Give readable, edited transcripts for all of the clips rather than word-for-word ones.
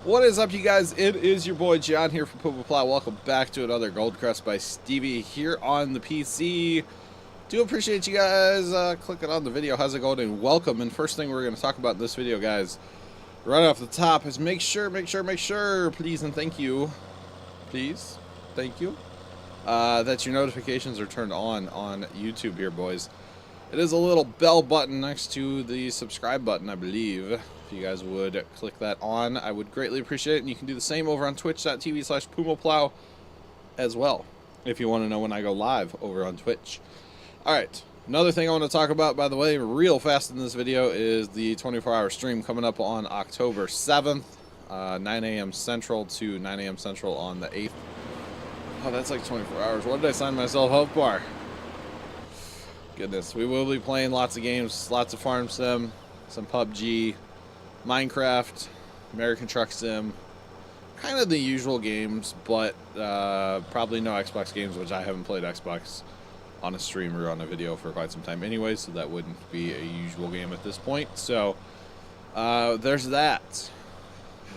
What is up, you guys? It is your boy John here from PumaPlow. Welcome back to another Gold Crest by Stevie here on the PC. Do appreciate you guys clicking on the video. How's it going? And welcome. And first thing we're going to talk about in this video, guys, right off the top, is make sure, please and thank you, please, thank you, that your notifications are turned on YouTube here, boys. It is a little bell button next to the subscribe button, I believe. If you guys would click that on, I would greatly appreciate it. And you can do the same over on twitch.tv/PumaPlow as well, if you want to know when I go live over on Twitch. Alright, another thing I want to talk about, by the way, real fast in this video, is the 24-hour stream coming up on October 7th, 9 a.m. Central to 9 a.m. Central on the 8th. Oh, that's like 24 hours. What did I sign myself up for? Goodness, we will be playing lots of games, lots of Farm Sim, some PUBG, Minecraft, American Truck Sim, kind of the usual games, but probably no Xbox games, which I haven't played Xbox on a stream or on a video for quite some time anyway, so that wouldn't be a usual game at this point. So there's that.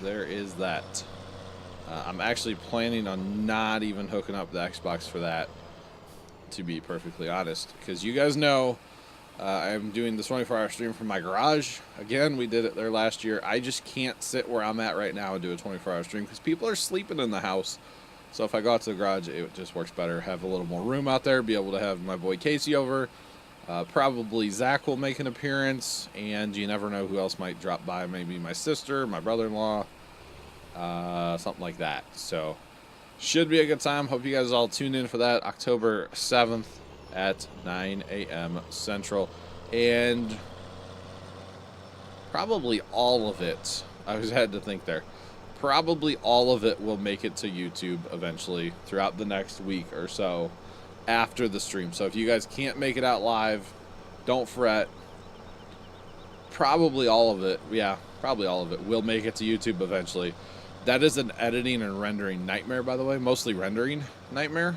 There is that. I'm actually planning on not even hooking up the Xbox for that, to be perfectly honest, because you guys know I'm doing the 24-hour stream from my garage. Again, we did it there last year. I just can't sit where I'm at right now and do a 24-hour stream because people are sleeping in the house. So if I go out to the garage, it just works better. Have a little more room out there, be able to have my boy Casey over. Probably Zach will make an appearance, and you never know who else might drop by. Maybe my sister, my brother-in-law, something like that. So should be a good time. Hope you guys all tune in for that. October 7th at 9 a.m. Central. And probably all of it, I was had to think there, probably all of it will make it to YouTube eventually throughout the next week or so after the stream. So if you guys can't make it out live, don't fret. Probably all of it, yeah, probably all of it will make it to YouTube eventually. That is an editing and rendering nightmare, by the way. Mostly rendering nightmare.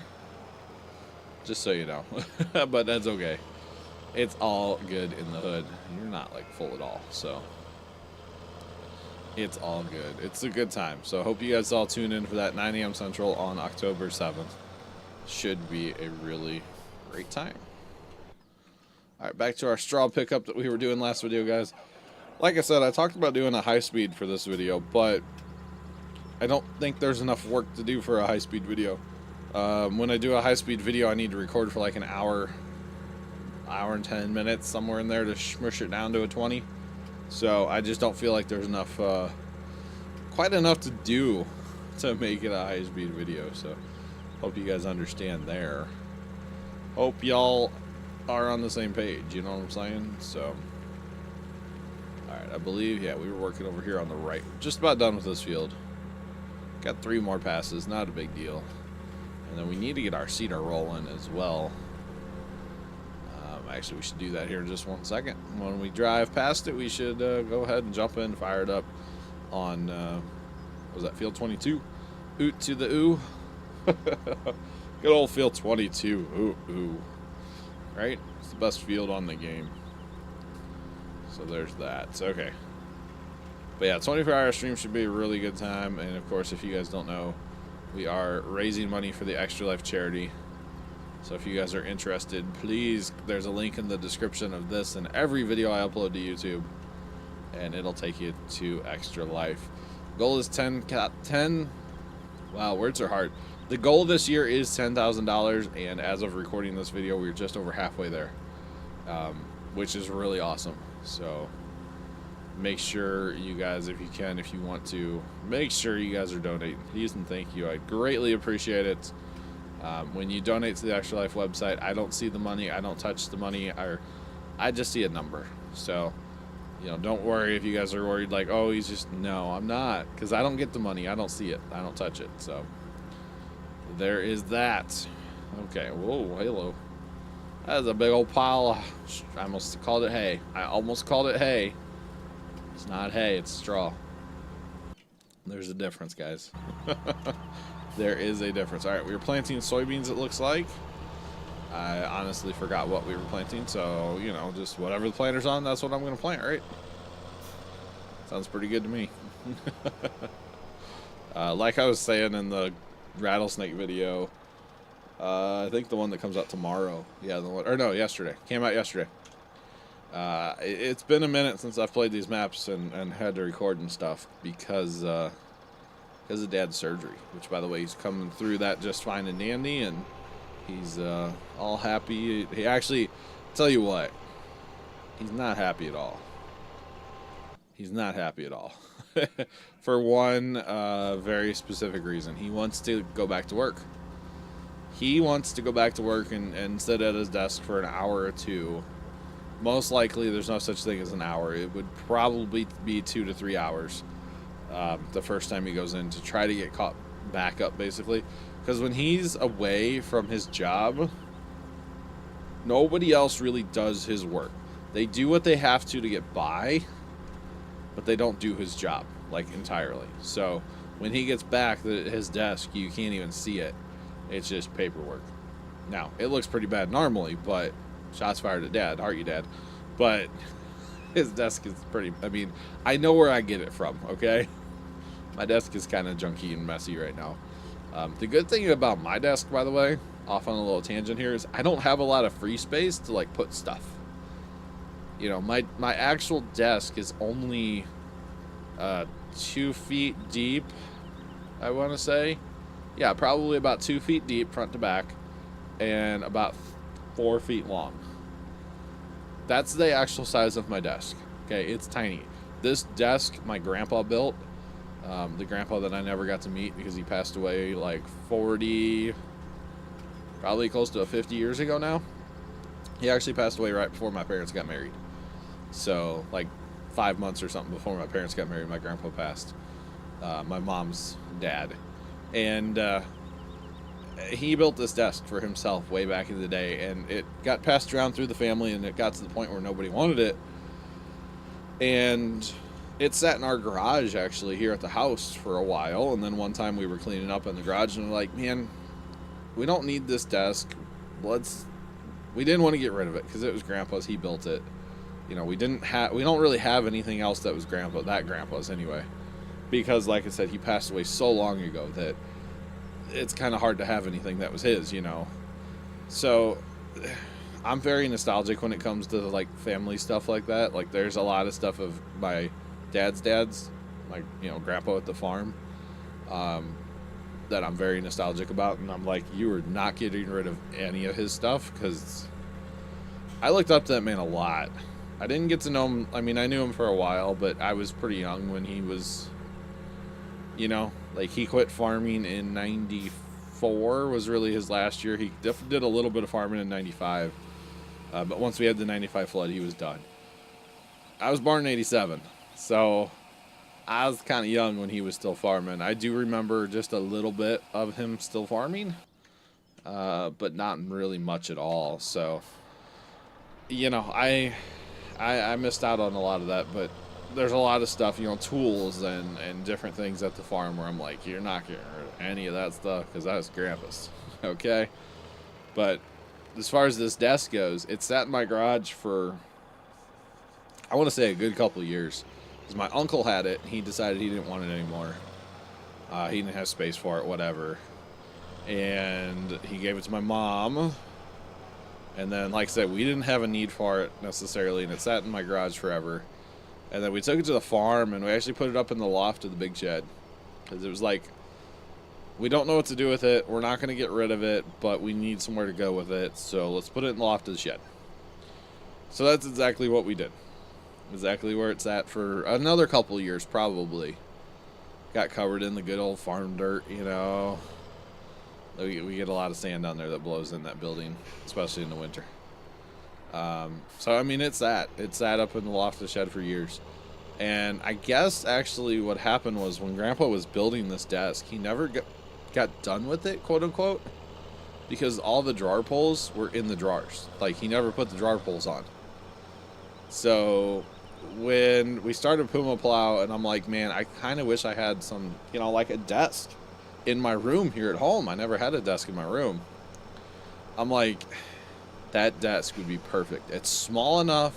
Just so you know. But that's okay. It's all good in the hood. You're not, like, full at all. So it's all good. It's a good time. So I hope you guys all tune in for that 9 a.m. Central on October 7th. Should be a really great time. All right, back to our straw pickup that we were doing last video, guys. Like I said, I talked about doing a high speed for this video, but I don't think there's enough work to do for a high-speed video. When I do a high-speed video, I need to record for like an hour and 10 minutes, somewhere in there, to smush it down to a 20. So I just don't feel like there's enough, quite enough to do to make it a high-speed video. So hope you guys understand there. Hope y'all are on the same page, you know what I'm saying? So, alright, I believe, yeah, we were working over here on the right. We're just about done with this field. Got 3 more passes, not a big deal. And then we need to get our cedar rolling as well. Actually, we should do that here in just 1 second. When we drive past it, we should go ahead and jump in, fire it up on, what was that, field 22? Oot to the ooh. Good old field 22. Ooh, ooh. Right? It's the best field on the game. So there's that. So, okay. But yeah, 24-hour stream should be a really good time. And of course, if you guys don't know, we are raising money for the Extra Life charity. So if you guys are interested, please, there's a link in the description of this and every video I upload to YouTube, and it'll take you to Extra Life. Goal is 10. Wow, words are hard. The goal this year is $10,000, and as of recording this video, we're just over halfway there, which is really awesome. So make sure you guys, if you can, if you want to, make sure you guys are donating. Please and thank you. I greatly appreciate it. When you donate to the Extra Life website, I don't see the money. I don't touch the money. I just see a number. So, you know, don't worry if you guys are worried like, oh, he's just, no, I'm not. Because I don't get the money. I don't see it. I don't touch it. So there is that. Okay. Whoa, hello. That is a big old pile. I almost called it hay. I almost called it hay. It's not hay, it's straw. There's a difference, guys. There is a difference. Alright, we were planting soybeans, it looks like. I honestly forgot what we were planting, so, you know, just whatever the planter's on, that's what I'm going to plant, right? Sounds pretty good to me. Like I was saying in the rattlesnake video, I think the one that comes out tomorrow. Yeah, the one, or no, yesterday. Came out yesterday. It's been a minute since I've played these maps and had to record and stuff because of Dad's surgery. Which, by the way, he's coming through that just fine and dandy, and he's all happy. He actually, tell you what, he's not happy at all. He's not happy at all. For one very specific reason. He wants to go back to work. He wants to go back to work and sit at his desk for an hour or two. Most likely, there's no such thing as an hour. It would probably be 2 to 3 hours the first time he goes in to try to get caught back up, basically. Because when he's away from his job, nobody else really does his work. They do what they have to get by, but they don't do his job, like, entirely. So when he gets back at his desk, you can't even see it. It's just paperwork. Now, it looks pretty bad normally, but shots fired at Dad. Heart you, Dad. But his desk is pretty, I mean, I know where I get it from, okay? My desk is kind of junky and messy right now. The good thing about my desk, by the way, off on a little tangent here, is I don't have a lot of free space to, like, put stuff. You know, my actual desk is only 2 feet deep, I want to say. Yeah, probably about 2 feet deep, front to back, and about 4 feet long. That's the actual size of my desk. Okay, it's tiny. This desk my grandpa built, the grandpa that I never got to meet because he passed away like 40, probably close to 50 years ago now. He actually passed away right before my parents got married. So, like 5 months or something before my parents got married, my grandpa passed. My mom's dad. And he built this desk for himself way back in the day, and it got passed around through the family, and it got to the point where nobody wanted it. And it sat in our garage, actually, here at the house for a while, and then one time we were cleaning up in the garage, and we're like, man, we don't need this desk. We didn't want to get rid of it, because it was Grandpa's. He built it. You know, we don't really have anything else that was Grandpa's anyway. Because, like I said, he passed away so long ago that it's kind of hard to have anything that was his, you know. So, I'm very nostalgic when it comes to, like, family stuff like that. Like, there's a lot of stuff of my dad's, like, you know, Grandpa at the farm, that I'm very nostalgic about. And I'm like, you are not getting rid of any of his stuff, because I looked up to that man a lot. I didn't get to know him. I mean, I knew him for a while, but I was pretty young when he was... You know, like, he quit farming in 94 was really his last year. He did a little bit of farming in 95. But once we had the 95 flood, he was done. I was born in 87. So I was kind of young when he was still farming. I do remember just a little bit of him still farming. But not really much at all. So, you know, I missed out on a lot of that, but there's a lot of stuff, you know, tools and different things at the farm where I'm like, you're not getting rid of any of that stuff because that's Grandpa's, okay? But as far as this desk goes, it sat in my garage for, I want to say, a good couple of years. Because my uncle had it, he decided he didn't want it anymore. He didn't have space for it, whatever. And he gave it to my mom. And then, like I said, we didn't have a need for it necessarily, and it sat in my garage forever. And then we took it to the farm, and we actually put it up in the loft of the big shed. Because it was like, we don't know what to do with it. We're not going to get rid of it, but we need somewhere to go with it. So let's put it in the loft of the shed. So that's exactly what we did. Exactly where it's at for another couple of years, probably. Got covered in the good old farm dirt, you know. We get a lot of sand down there that blows in that building, especially in the winter. So, I mean, it sat up in the loft of the shed for years. And I guess, actually, what happened was when Grandpa was building this desk, he never got done with it, quote-unquote, because all the drawer pulls were in the drawers. Like, he never put the drawer pulls on. So, when we started PumaPlow, and I'm like, man, I kind of wish I had some, you know, like a desk in my room here at home. I never had a desk in my room. I'm like... that desk would be perfect. It's small enough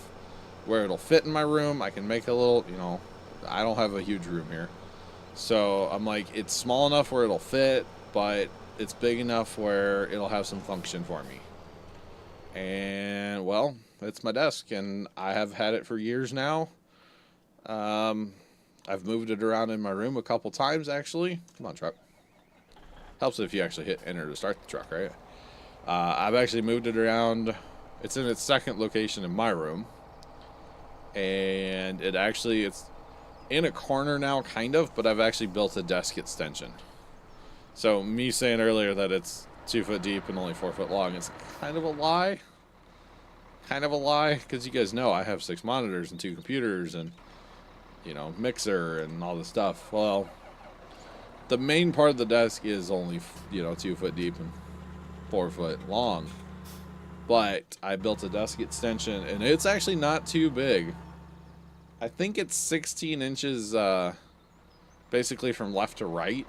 where it'll fit in my room. I can make a little, you know, I don't have a huge room here. So I'm like, it's small enough where it'll fit, but it's big enough where it'll have some function for me. And well, it's my desk, and I have had it for years now. I've moved it around in my room a couple times, actually. Come on, truck. Helps if you actually hit enter to start the truck, right? I've actually moved it around. It's in its second location in my room. And it's in a corner now, kind of, but I've actually built a desk extension. So me saying earlier that it's 2 foot deep and only 4 foot long is kind of a lie. Kind of a lie, because you guys know I have 6 monitors and 2 computers and, you know, mixer and all this stuff. Well, the main part of the desk is only, you know, 2 foot deep and 4 foot long. But I built a desk extension, and it's actually not too big. I think it's 16 inches, basically from left to right.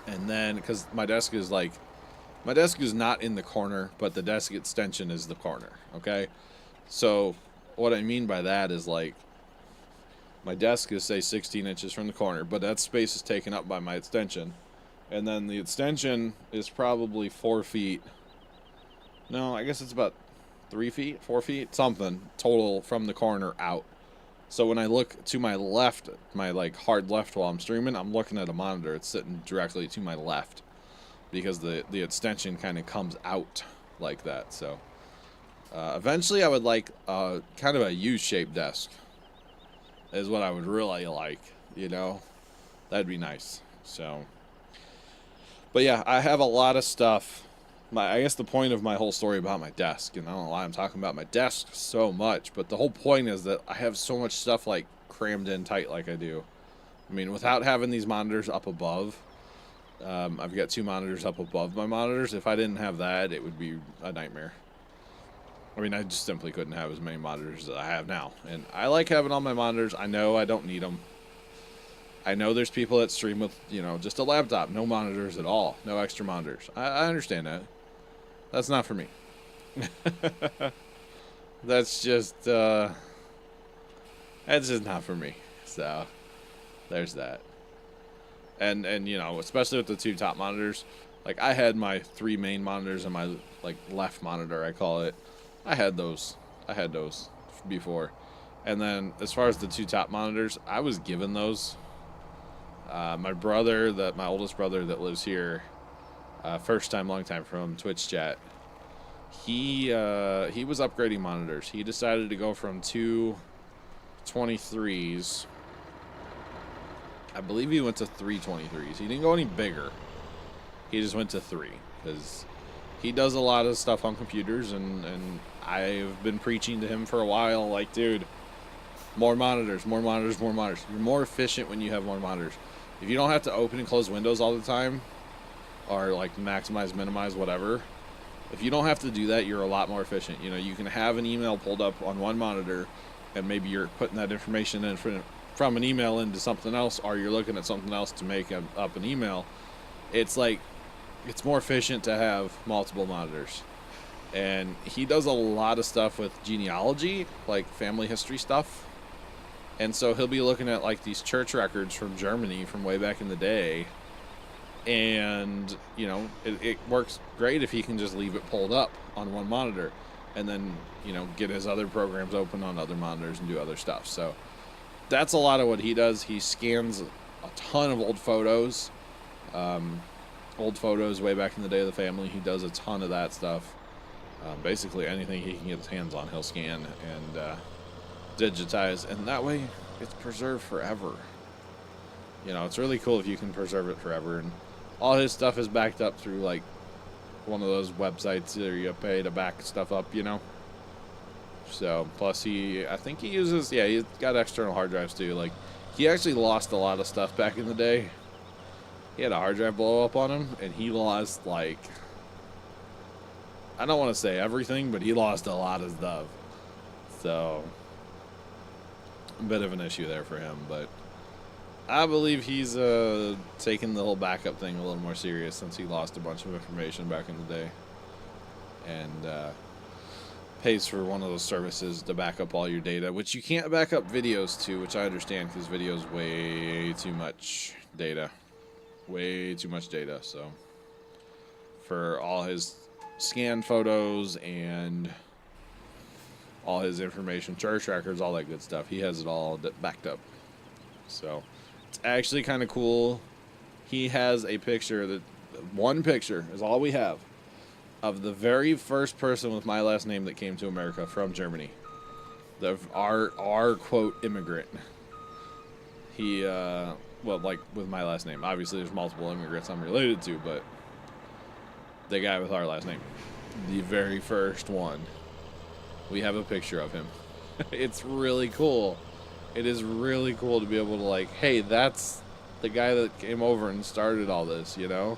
And then, because my desk is not in the corner, but the desk extension is the corner, okay? So, what I mean by that is, like, my desk is, say, 16 inches from the corner, but that space is taken up by my extension. And then the extension is probably 4 feet. No, I guess it's about 3 feet, 4 feet, something total from the corner out. So when I look to my left, my like hard left while I'm streaming, I'm looking at a monitor. It's sitting directly to my left because the extension kind of comes out like that. So eventually I would like kind of a U-shaped desk is what I would really like, you know. That'd be nice. So, but yeah, I have a lot of stuff. I guess the point of my whole story about my desk, and I don't know why I'm talking about my desk so much, but the whole point is that I have so much stuff like crammed in tight like I do. I mean, without having these monitors up above, I've got 2 monitors up above my monitors. If I didn't have that, it would be a nightmare. I mean, I just simply couldn't have as many monitors as I have now. And I like having all my monitors. I know I don't need them. I know there's people that stream with, you know, just a laptop, no monitors at all, no extra monitors. I understand that. That's not for me. That's just not for me. So, there's that. And you know, especially with the 2 top monitors, like I had my 3 main monitors and my like left monitor, I call it. I had those before. And then as far as the 2 top monitors, I was given those. My oldest brother that lives here, first time, long time from Twitch chat, he was upgrading monitors. He decided to go from 2 23s. I believe he went to 3 23s. He didn't go any bigger. He just went to 3 because he does a lot of stuff on computers, and I've been preaching to him for a while, like, dude, more monitors, more monitors, more monitors. You're more efficient when you have more monitors. If you don't have to open and close windows all the time, or like maximize, minimize, whatever, if you don't have to do that, you're a lot more efficient. You know, you can have an email pulled up on one monitor, and maybe you're putting that information in from an email into something else, or you're looking at something else to make up an email. It's like, it's more efficient to have multiple monitors. And he does a lot of stuff with genealogy, like family history stuff. And so he'll be looking at like these church records from Germany from way back in the day. And, you know, it works great if he can just leave it pulled up on one monitor and then, you know, get his other programs open on other monitors and do other stuff. So that's a lot of what he does. He scans a ton of old photos way back in the day of the family. He does a ton of that stuff. Basically anything he can get his hands on, he'll scan and digitize, and that way it's preserved forever. You know, it's really cool if you can preserve it forever. And all his stuff is backed up through like one of those websites where you pay to back stuff up, you know. So plus I think he uses, he's got external hard drives too. Like, he actually lost a lot of stuff back in the day. He had a hard drive blow up on him, and he lost, like, I don't want to say everything, but he lost a lot of stuff. So, a bit of an issue there for him, but I believe he's taking the whole backup thing a little more serious since he lost a bunch of information back in the day. And, pays for one of those services to back up all your data, which you can't back up videos to, which I understand because video's way too much data. Way too much data, so for all his scanned photos and all his information, church records, all that good stuff, he has it all backed up. So it's actually kind of cool. He has a picture, that one picture is all we have, of the very first person with my last name that came to America from Germany. Our quote immigrant. He well, like with my last name. Obviously there's multiple immigrants I'm related to, but the guy with our last name, the very first one, we have a picture of him. It's really cool. It is really cool to be able to, like, hey, that's the guy that came over and started all this, you know?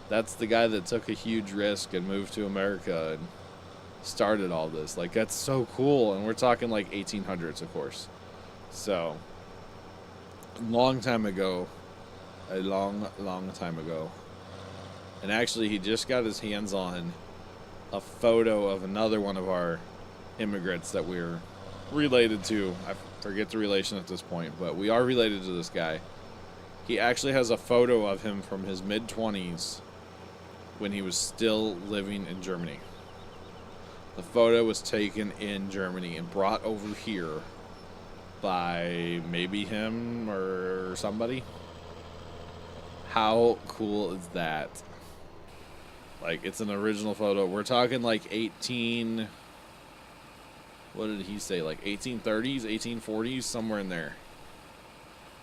That's the guy that took a huge risk and moved to America and started all this. Like, that's so cool. And we're talking like 1800s, of course. So, a long time ago. A long time ago. And actually, he just got his hands on a photo of another one of our immigrants that we're related to. I forget the relation at this point, but we are related to this guy. He actually has a photo of him from his mid-20s when he was still living in Germany. The photo was taken in Germany and brought over here by maybe him or somebody. How cool is that? Like, it's an original photo. We're talking like 18... What did he say? Like 1830s, 1840s, somewhere in there.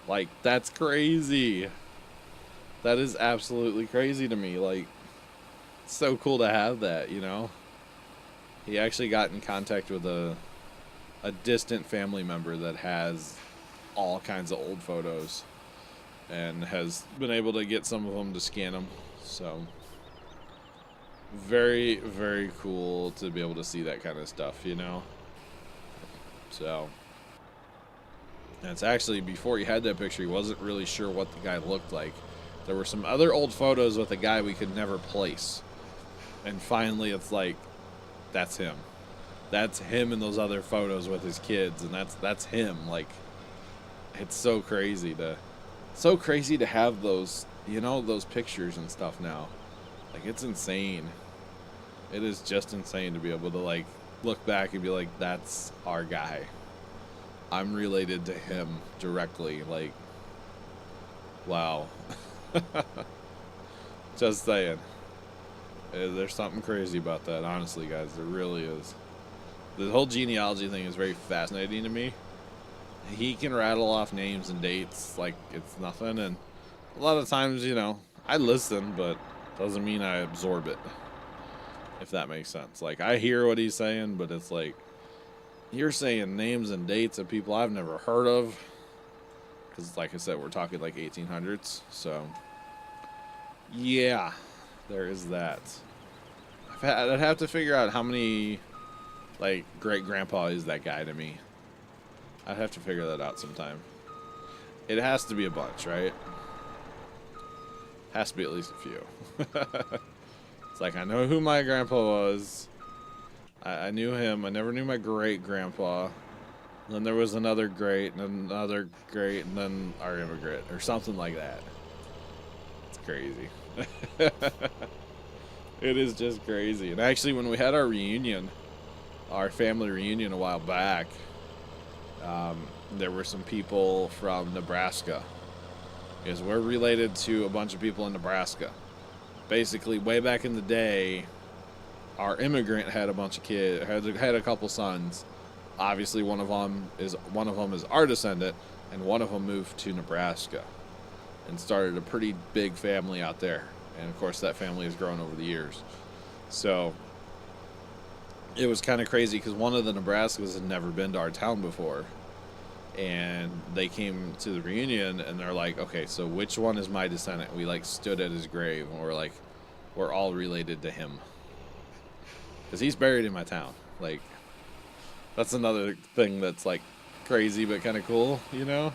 Like, that's crazy. That is absolutely crazy to me. Like, it's so cool to have that, you know? He actually got in contact with a distant family member that has all kinds of old photos and has been able to get some of them to scan them. So, very, very cool to be able to see that kind of stuff, you know? So, and it's actually, before he had that picture, he wasn't really sure what the guy looked like. There were some other old photos with a guy we could never place. And finally, it's like, that's him. That's him in those other photos with his kids, and that's him. Like, it's so crazy to have those, you know, those pictures and stuff now. Like, it's insane. It is just insane to be able to, like, look back and be like, that's our guy. I'm related to him directly. Like, wow. Just saying. There's something crazy about that, honestly, guys. There really is. The whole genealogy thing is very fascinating to me. He can rattle off names and dates like it's nothing, and a lot of times, you know, I listen, but doesn't mean I absorb it, if that makes sense. Like, I hear what he's saying, but it's like, you're saying names and dates of people I've never heard of, because, like I said, we're talking like 1800s, so yeah, there is that. I'd have to figure out how many, like, great-grandpa is that guy to me. I'd have to figure that out sometime. It has to be a bunch, right? Has to be at least a few. It's like, I know who my grandpa was. I knew him. I never knew my great-grandpa. Then there was another great, and another great, and then our immigrant, or something like that. It's crazy. It is just crazy. And actually, when we had our reunion, our family reunion a while back, there were some people from Nebraska, because we're related to a bunch of people in Nebraska. Basically, way back in the day, our immigrant had a bunch of kids, had a couple sons. Obviously, one of them is our descendant, and one of them moved to Nebraska and started a pretty big family out there. And of course, that family has grown over the years. So it was kind of crazy because one of the Nebraskas had never been to our town before. And they came to the reunion and they're like, okay, so which one is my descendant? We like stood at his grave and we're like, we're all related to him. Because he's buried in my town. Like, that's another thing that's like crazy but kind of cool, you know?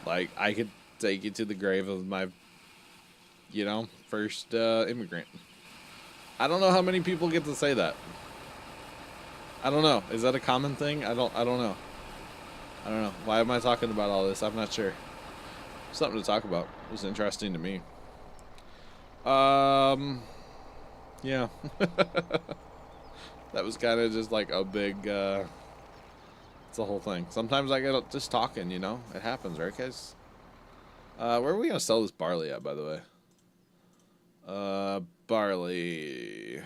Like, I could take you to the grave of my, you know, first immigrant. I don't know how many people get to say that. I don't know. Is that a common thing? I don't know. I don't know. Why am I talking about all this? I'm not sure. Something to talk about. It was interesting to me. Yeah. That was kind of just like a big, it's a whole thing. Sometimes I get just talking, you know? It happens, right, guys? Where are we going to sell this barley at, by the way? Barley.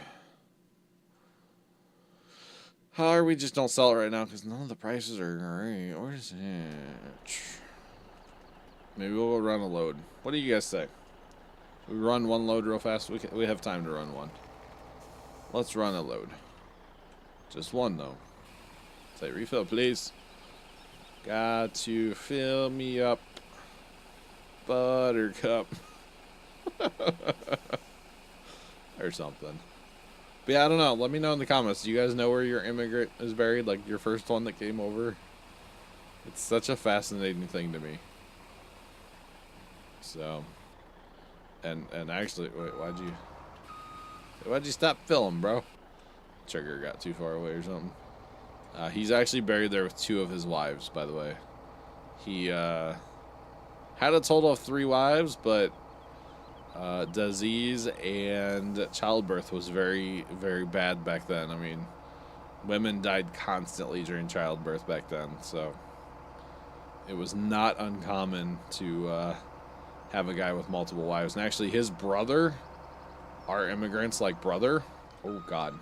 How we just don't sell it right now because none of the prices are great. Where's it? Maybe we'll run a load. What do you guys say? We run one load real fast. We have time to run one. Let's run a load. Just one though. Say refill, please. Got to fill me up, Buttercup, or something. But yeah, I don't know. Let me know in the comments. Do you guys know where your immigrant is buried? Like your first one that came over? It's such a fascinating thing to me. So, and actually, wait, why'd you stop filming, bro? Trigger got too far away or something. He's actually buried there with 2 of his wives, by the way. He had a total of 3 wives, but disease and childbirth was very, very bad back then. I mean, women died constantly during childbirth back then, so it was not uncommon to have a guy with multiple wives. And actually, his brother, our immigrant's like brother, oh god,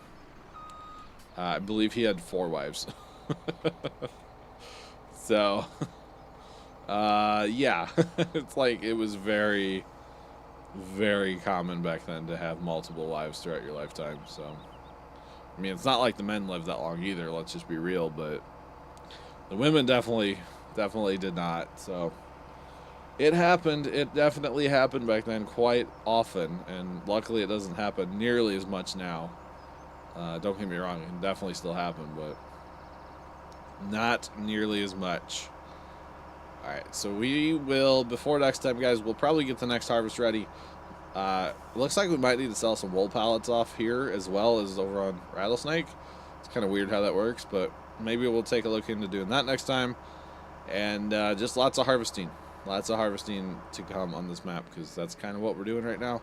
I believe he had 4 wives. So, yeah, it's like it was very, very common back then to have multiple wives throughout your lifetime. So, I mean, it's not like the men lived that long either. Let's just be real, but the women definitely did not. So, it happened. It definitely happened back then quite often, and luckily it doesn't happen nearly as much now. Don't get me wrong, it can definitely still happen, but not nearly as much. Alright, so we will, before next time, guys, we'll probably get the next harvest ready. Looks like we might need to sell some wool pallets off here as well as over on Rattlesnake. It's kind of weird how that works, but maybe we'll take a look into doing that next time. And just lots of harvesting. Lots of harvesting to come on this map, because that's kind of what we're doing right now.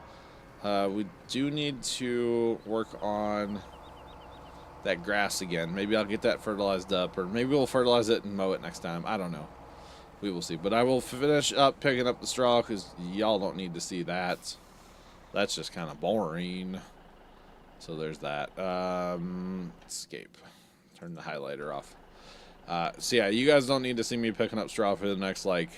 We do need to work on that grass again. Maybe I'll get that fertilized up, or maybe we'll fertilize it and mow it next time. I don't know. We will see. But I will finish up picking up the straw, because y'all don't need to see that. That's just kind of boring. So there's that. Escape. Turn the highlighter off. So yeah, you guys don't need to see me picking up straw for the next, like,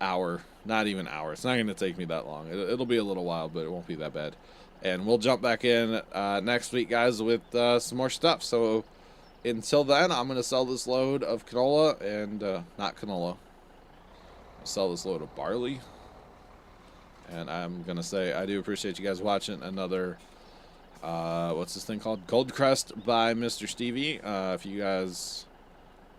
hour. Not even hour. It's not going to take me that long. It'll be a little while, but it won't be that bad. And we'll jump back in next week, guys, with some more stuff. So until then, I'm going to sell this load of canola and not canola. I'll sell this load of barley. And I'm going to say I do appreciate you guys watching another, what's this thing called? Gold Crest by Mr. Stevie. If you guys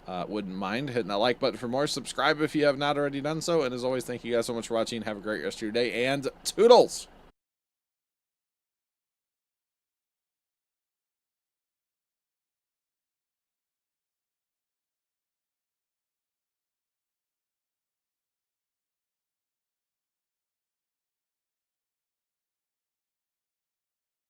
wouldn't mind hitting that like button for more. Subscribe if you have not already done so. And as always, thank you guys so much for watching. Have a great rest of your day. And toodles!